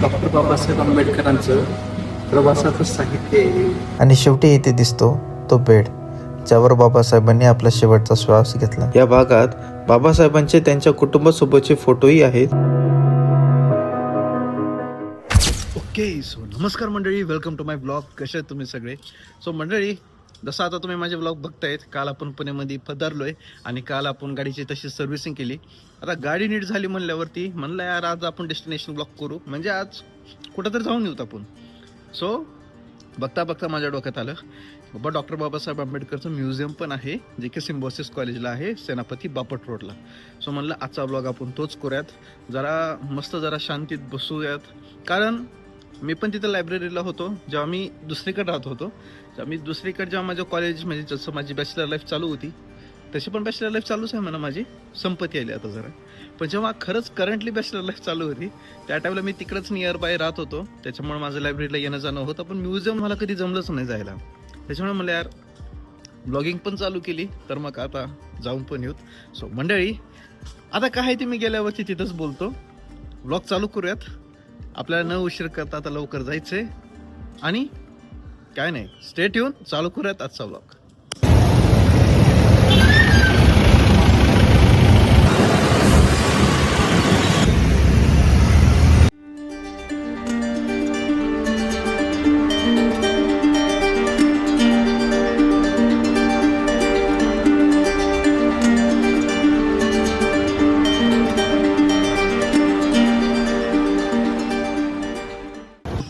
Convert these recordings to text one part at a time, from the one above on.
Doctor Babasaheb आंबेडकरांचं प्रवासाचं साहित्य आहे. आणि शेवटी इथे दिसतो तो बेड ज्यावर बाबासाहेबांनी आपला शेवटचा श्वास घेतला. या भागात बाबासाहेबांचे त्यांच्या कुटुंबासोबतचे फोटोही आहेत. ओके सो नमस्कार मंडळी, वेलकम टू माय ब्लॉग. कसे आहेत तुम्ही सगळे? सो मंडळी, जसं आता तुम्ही माझे ब्लॉग बघतायत, काल आपण पुण्यामध्ये पधारलोय आणि काल आपण गाडीची तशी सर्व्हिसिंग केली. आता गाडी नीट झाली म्हणल्यावरती म्हणलं यार आज आपण डेस्टिनेशन ब्लॉग करू, म्हणजे आज कुठंतरी जाऊन येऊत आपण. सो बघता बघता माझ्या डोक्यात आलं बाबा डॉक्टर बाबासाहेब आंबेडकरचं म्युझियम पण आहे, जे की सिम्बॉसिस कॉलेजला आहे, सेनापती बापट रोडला. सो म्हणलं आजचा ब्लॉग आपण तोच करूयात, जरा मस्त जरा शांतीत बसूयात. कारण मी पण तिथं लायब्ररीला होतो जेव्हा मी दुसरीकडे राहत होतो. जेव्हा माझं कॉलेज म्हणजे जसं माझी बॅचलर लाईफ चालू होती तशी पण बॅचलर लाईफ चालूच आहे म्हणा, माझी संपत्ती आली आता जरा. पण जेव्हा खरंच करंटली बॅचलर लाईफ चालू होती त्या टाईमला मी तिकडंच नियर बाय राहत होतो, त्याच्यामुळे माझं लायब्ररीला येणं जाणं होतं. पण म्युझियम मला कधी जमलंच नाही जायला, त्याच्यामुळे मला यार ब्लॉगिंग पण चालू केली, तर मग आता जाऊन पण येऊत. सो मंडळी, आता काय ते मी गेल्यावरती तिथंच बोलतो, ब्लॉग चालू करूयात. आपल्याला न उशीर करता आता लवकर जायचंय आणि काय नाही, स्टेट येऊन चालू करूयात आजचा ब्लॉग.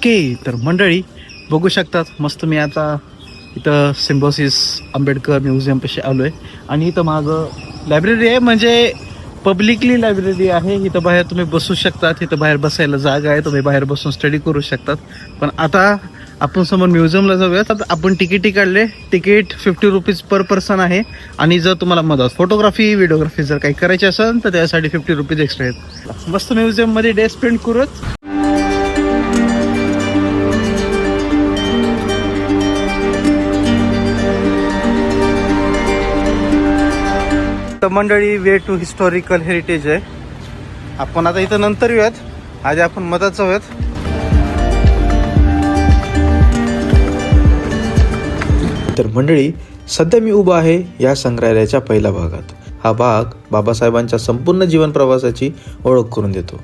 ओके, तर मंडळी बघू शकतात, मस्त मी आता इथं सिम्बॉसिस आंबेडकर म्युझियम पाशी आलो आहे. आणि इथं मागं लायब्ररी आहे, म्हणजे पब्लिकली लायब्ररी आहे. इथं बाहेर तुम्ही बसू शकतात, इथं बाहेर बसायला जागा आहे, तुम्ही बाहेर बसून स्टडी करू शकतात. पण आता आपण समोर म्युझियमला जाऊयात. आता आपण तिकीट काढले, तिकीट 50 रुपीज पर पर्सन आहे. आणि जर तुम्हाला मदत फोटोग्राफी व्हिडिओग्राफी जर काही करायची असेल तर त्यासाठी 50 रुपीज एक्स्ट्रा आहेत. मस्त म्युझियममध्ये डे स्पेंड करूच. मंडळी, वे टू हिस्टॉरिकल हेरिटेज आहे. आपण आता इथं नंतर येऊयात, आधी आपण मधात जाऊयात. तर मंडळी, सध्या मी उभा आहे या संग्रहालयाच्या पहिल्या भागात. हा भाग बाबासाहेबांच्या संपूर्ण जीवन प्रवासाची ओळख करून देतो.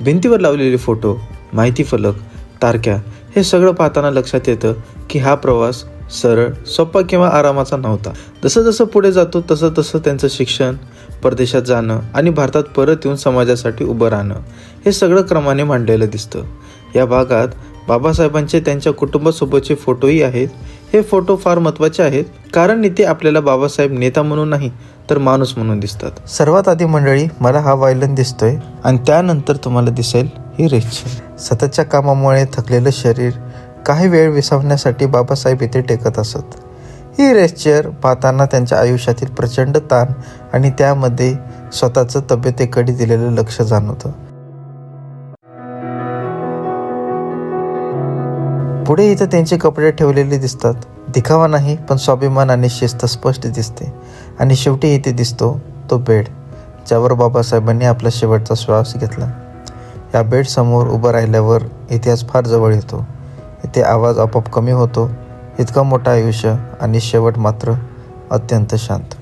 भिंतीवर लावलेले फोटो, माहिती फलक, तारख्या हे सगळं पाहताना लक्षात येतं की हा प्रवास सरळ, सोपा किंवा आरामाचा नव्हता. जसं जसं पुढे जातो तसं तसं त्यांचं शिक्षण, परदेशात जाणं आणि भारतात परत येऊन समाजासाठी उभं राहणं हे सगळं क्रमाने मांडलेलं दिसतं. या भागात बाबासाहेबांचे त्यांच्या कुटुंबासोबतचे फोटोही आहेत. हे फोटो फार महत्त्वाचे आहेत, कारण इथे आपल्याला बाबासाहेब नेता म्हणून नाही तर माणूस म्हणून दिसतात. सर्वात आधी मंडळी, मला हा वायलन दिसतोय आणि त्यानंतर तुम्हाला दिसेल ही रेस्चेअर. सततच्या कामामुळे थकलेलं शरीर काही वेळ विसावण्यासाठी बाबासाहेब इथे टेकत असत. ही रेस्चेअर पाहताना त्यांच्या आयुष्यातील प्रचंड ताण आणि त्यामध्ये स्वतःचं तब्येतीकडे दिलेलं लक्ष जाणवतं. पुढे इथं त्यांचे कपडे ठेवलेले दिसतात. दिखावा नाही, पण स्वाभिमान आणि शिस्त स्पष्ट दिसते. आणि शेवटी इथे दिसतो तो बेड ज्यावर बाबासाहेबांनी आपला शेवटचा श्वास घेतला. या बेड समोर उभं राहिल्यावर इतिहास फार जवळ येतो. इथे आवाज आपोआप कमी होतो. इतकं मोठं आयुष्य आणि शेवट मात्र अत्यंत शांत.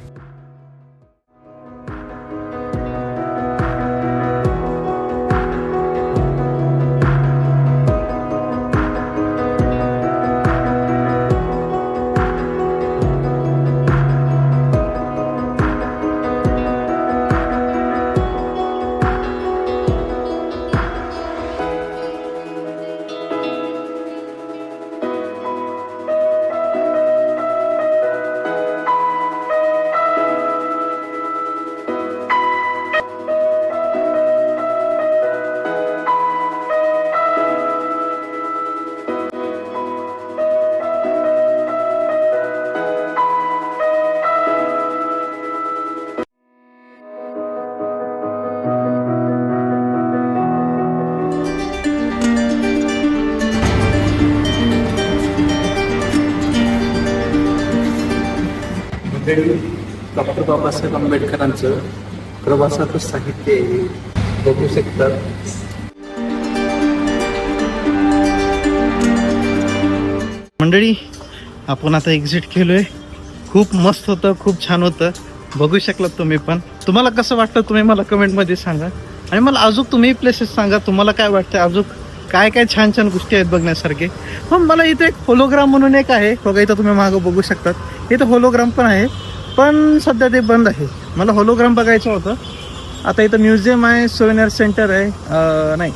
डॉक्टर बाबासाहेब आंबेडकरांचं प्रवासाचं साहित्य आहे, बघू शकतात. मंडळी आपण आता एक्झिट केलोय. खूप मस्त होतं, खूप छान होतं. बघू शकलात तुम्ही पण. तुम्हाला कसं वाटतं तुम्ही मला कमेंटमध्ये सांगा. आणि मला अजून तुम्ही प्लेसेस सांगा, तुम्हाला काय वाटतं अजून काय काय छान छान गोष्टी आहेत बघण्यासारखे. पण मला इथे एक होलोग्राम म्हणून एक आहे बघा, इथं तुम्ही मागं बघू शकतात. इथं होलोग्राम पण आहे, पण सध्या ते बंद आहे. मला होलोग्राम बघायचं होतं. आता इथं म्युझियम आहे, सोवेनियर सेंटर आहे. नाही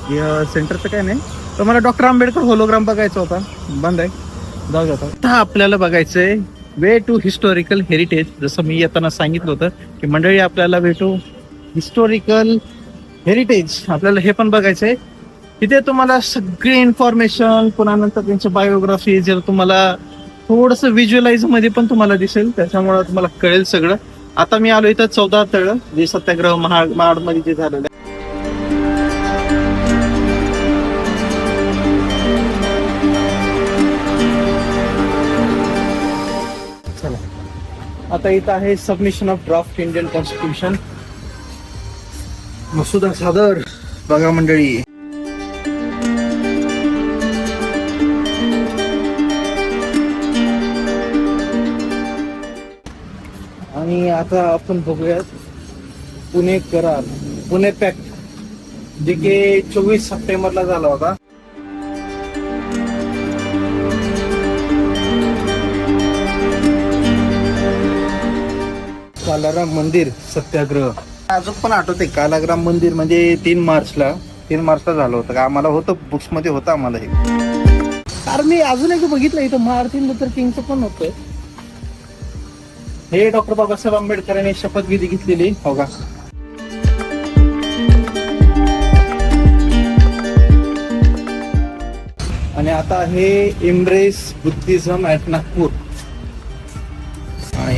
सेंटरचं काय नाही, तर मला डॉक्टर आंबेडकर होलोग्राम बघायचा होता, बंद आहे. जाऊ जाता. आता आपल्याला बघायचं आहे वे टू हिस्टॉरिकल हेरिटेज. जसं मी येताना सांगितलं होतं की मंडळी आपल्याला वे टू हिस्टॉरिकल हेरिटेज आपल्याला हे पण बघायचं आहे. तिथे तुम्हाला सगळी इन्फॉर्मेशन, पुन्हा नंतर त्यांची बायोग्राफी जर तुम्हाला थोडंसं व्हिज्युअलाइज मध्ये पण तुम्हाला दिसेल, त्याच्यामुळे तुम्हाला कळेल सगळं. आता मी आलो इथं 14 तळ, जे सत्याग्रह महाडमध्ये जे झालेलं आहे. चला, आता इथं आहे submission of draft Indian constitution, मसुदा सादर. बघा मंडळी, आणि आता आपण बघूयात पुणे करार, पुणे पॅक्ट, जे की 24 सप्टेंबरला झाला होता. कालाराम मंदिर सत्याग्रह अजून पण आठवते. कालाग्राम मंदिर म्हणजे 3 मार्चला झालं होतं का, आम्हाला होतं बुक्स मध्ये होतं आम्हाला हे. कारण मी अजून एक बघितलं इथं मार्टिन लुथर किंगचं पण होतं. हे डॉक्टर बाबासाहेब आंबेडकरांनी शपथविधी घेतलेली हो का. आणि आता हे एम्ब्रेस बुद्धिझम ऍट नागपूर,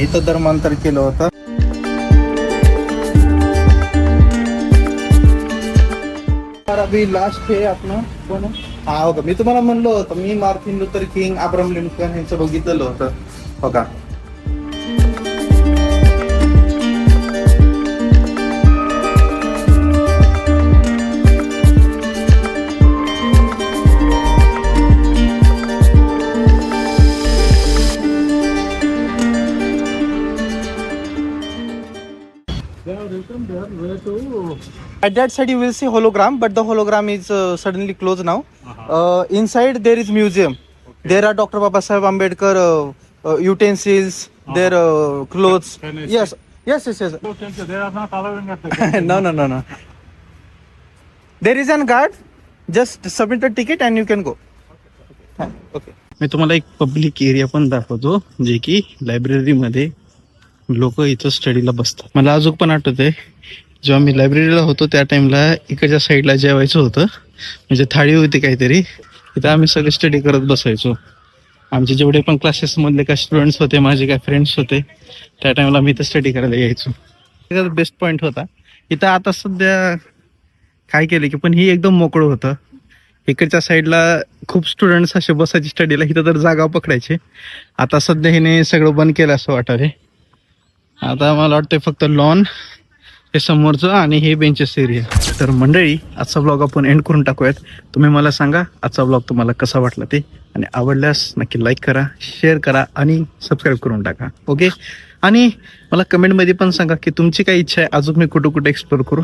इथं धर्मांतर केलं होतं. अभी लास्ट हे आपण कोण हा हो का, मी तुम्हाला म्हणलं होतं मी Martin Luther King, Abraham Lincoln यांचं बघितलेलं होतं हो का. At that side you will see hologram, but the hologram is suddenly closed now. Inside there is museum. Okay. There are Dr. Babasaheb Ambedkar utensils, their clothes. Yes. They are not allowing at the No. There is an guard. Just submit a ticket and you can go. Okay. मी तुम्हाला एक public area पण दाखवतो, जे की लायब्ररीमध्ये लोक इथं स्टडीला बसतात. मला अजून पण आठवतंय जेव्हा मी लायब्ररीला होतो त्या टाइमला इकडच्या साईडला जेवायचं होतं, म्हणजे थाळी होती काहीतरी, इथं आम्ही सगळे स्टडी करत बसायचो. आमचे जेवढे पण क्लासेसमधले काय स्टुडंट्स होते, माझे काय फ्रेंड्स होते, त्या टाइमला मी इथं स्टडी करायला यायचो. बेस्ट पॉईंट होता इथं. आता सध्या काय केलं की पण ही एकदम मोकळं होतं. इकडच्या साईडला खूप स्टुडंट्स असे बसायचे स्टडीला, इथं तर जागा पकडायचे. आता सध्या हिने सगळं बंद केलं असं वाटायला. आता मला वाटतं फक्त लॉन हे समोरचं आणि हे बेंचेस एरिया. तर मंडळी आजचा ब्लॉग आपण एंड करून टाकूयात. तुम्ही मला सांगा आजचा ब्लॉग तुम्हाला कसा वाटला ते, आणि आवडल्यास नक्की लाईक करा, शेअर करा आणि सबस्क्राईब करून टाका. ओके. आणि मला कमेंटमध्ये पण सांगा की तुमची काय इच्छा आहे अजून मी कुठं कुठं एक्सप्लोर करू,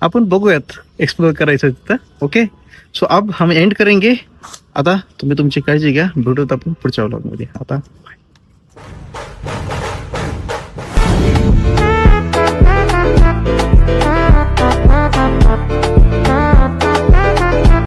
आपण बघूयात एक्सप्लोर करायचं तिथं. ओके. सो अब हम एंड करेंगे. आता तुम्ही तुमची काळजी घ्या, भेटूत आपण पुढच्या ब्लॉगमध्ये. आता